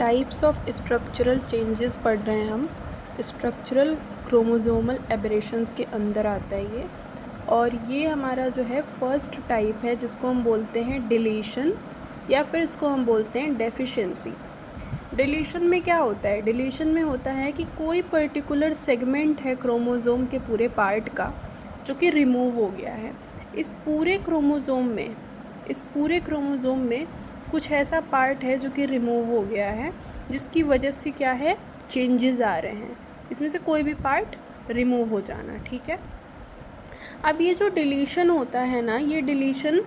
Types of structural changes पढ़ रहे हैं हम। स्ट्रक्चरल क्रोमोसोमल एबरेशंस के अंदर आता है ये, और ये हमारा जो है फर्स्ट टाइप है जिसको हम बोलते हैं डिलीशन, या फिर इसको हम बोलते हैं डेफिशिएंसी। डिलीशन में क्या होता है? डिलीशन में होता है कि कोई पर्टिकुलर सेगमेंट है क्रोमोसोम के पूरे पार्ट का जो कि रिमूव हो गया है। इस पूरे क्रोमोसोम में कुछ ऐसा पार्ट है जो कि रिमूव हो गया है, जिसकी वजह से क्या है, चेंजेस आ रहे हैं। इसमें से कोई भी पार्ट रिमूव हो जाना, ठीक है। अब ये जो डिलीशन होता है ना, ये डिलीशन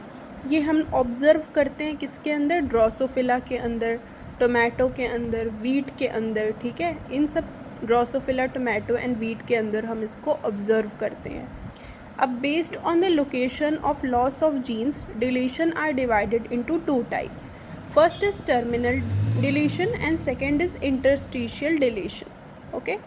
ये हम ऑब्ज़र्व करते हैं किसके अंदर? ड्रोसोफिला के अंदर, टोमेटो के अंदर, वीट के अंदर, ठीक है। इन सब ड्रोसोफिला, टोमेटो एंड वीट के अंदर हम इसको ऑब्ज़र्व करते हैं। अब based on the location of loss of genes, deletion are divided into two types. First is terminal deletion and second is interstitial deletion. Okay,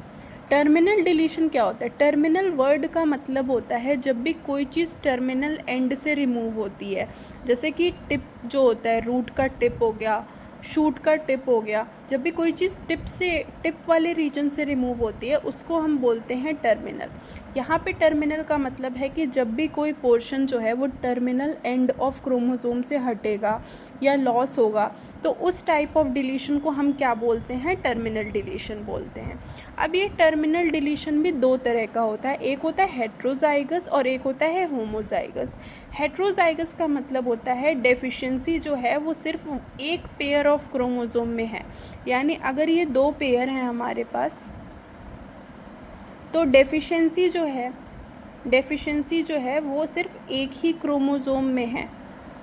terminal deletion क्या होता है? टर्मिनल वर्ड का मतलब होता है जब भी कोई चीज़ टर्मिनल एंड से रिमूव होती है, जैसे कि टिप जो होता है, रूट का टिप हो गया, शूट का टिप हो गया। जब भी कोई चीज़ टिप वाले रीजन से रिमूव होती है उसको हम बोलते हैं टर्मिनल। यहाँ पे टर्मिनल का मतलब है कि जब भी कोई पोर्शन जो है वो टर्मिनल एंड ऑफ क्रोमोसोम से हटेगा या लॉस होगा, तो उस टाइप ऑफ डिलीशन को हम क्या बोलते हैं? टर्मिनल डिलीशन बोलते हैं। अब ये टर्मिनल डिलीशन भी दो तरह का होता है, एक होता है हेट्रोजाइगस और एक होता है होमोजाइगस। हेट्रोजाइगस का मतलब होता है डेफिशिएंसी जो है वो सिर्फ एक पेयर ऑफ क्रोमोसोम में है, यानी अगर ये दो पेयर हैं हमारे पास, तो डेफिशिएंसी जो है वो सिर्फ एक ही क्रोमोसोम में है,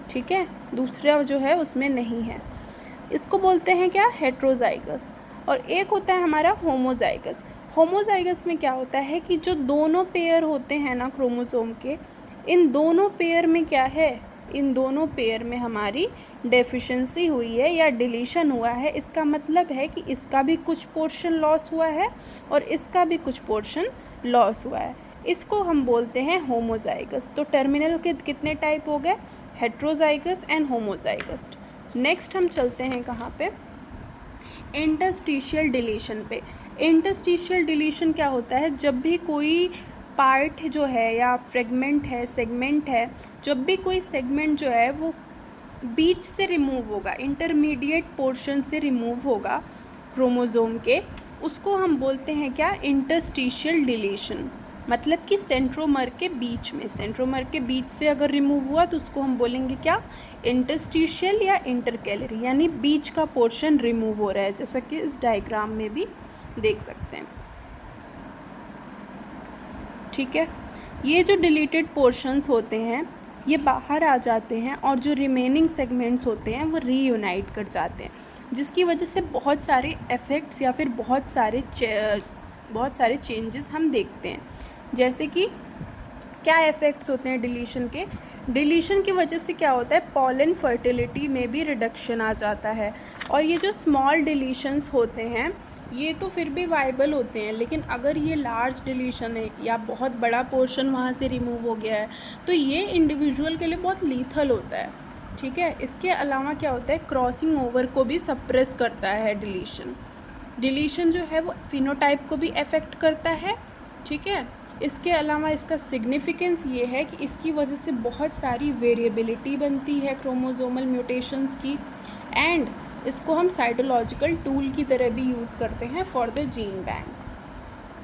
ठीक है, दूसरा जो है उसमें नहीं है। इसको बोलते हैं क्या? हेट्रोजाइगस। और एक होता है हमारा होमोजाइगस। होमोजाइगस में क्या होता है कि जो दोनों पेयर होते हैं ना क्रोमोसोम के, इन दोनों पेयर में क्या है, इन दोनों पेयर में हमारी डेफिशिएंसी हुई है या डिलीशन हुआ है। इसका मतलब है कि इसका भी कुछ पोर्शन लॉस हुआ है और इसका भी कुछ पोर्शन लॉस हुआ है। इसको हम बोलते हैं होमोजाइगस। तो टर्मिनल के कितने टाइप हो गए? Heterozygous and homozygous. नेक्स्ट हम चलते हैं कहाँ पे? इंटरस्टिशियल डिलीशन पे। इंटरस्टिशियल डिलीशन क्या होता है? जब भी कोई पार्ट जो है या फ्रेगमेंट है, सेगमेंट है, जब भी कोई सेगमेंट जो है वो बीच से रिमूव होगा, इंटरमीडिएट पोर्शन से रिमूव होगा क्रोमोसोम के, उसको हम बोलते हैं क्या? Interstitial deletion. मतलब कि सेंट्रोमर के बीच से अगर रिमूव हुआ तो उसको हम बोलेंगे क्या? इंटरस्टिशियल या इंटरकैलरी, यानी बीच का पोर्शन रिमूव हो रहा है, जैसा कि इस डायग्राम में भी देख सकते हैं, ठीक है। ये जो डिलीटेड पोर्शंस होते हैं ये बाहर आ जाते हैं और जो रिमेनिंग सेगमेंट्स होते हैं वो रीयूनाइट कर जाते हैं, जिसकी वजह से बहुत सारे इफ़ेक्ट्स या फिर बहुत सारे चेंजेस हम देखते हैं। जैसे कि क्या इफ़ेक्ट्स होते हैं डिलीशन के? डिलीशन की वजह से क्या होता है? पॉलन फर्टिलिटी में भी रिडक्शन आ जाता है। और ये जो स्मॉल डिलीशंस होते हैं ये तो फिर भी वाइबल होते हैं, लेकिन अगर ये लार्ज डिलीशन है या बहुत बड़ा पोर्शन वहाँ से रिमूव हो गया है तो ये इंडिविजुअल के लिए बहुत लीथल होता है, ठीक है। इसके अलावा क्या होता है? क्रॉसिंग ओवर को भी सप्रेस करता है डिलीशन जो है वो फिनोटाइप को भी अफेक्ट करता है, ठीक है। इसके अलावा इसका सिग्निफिकेंस ये है कि इसकी वजह से बहुत सारी वेरिएबिलिटी बनती है क्रोमोसोमल म्यूटेशंस की, एंड इसको हम साइटोलॉजिकल टूल की तरह भी यूज़ करते हैं फॉर द जीन बैंक।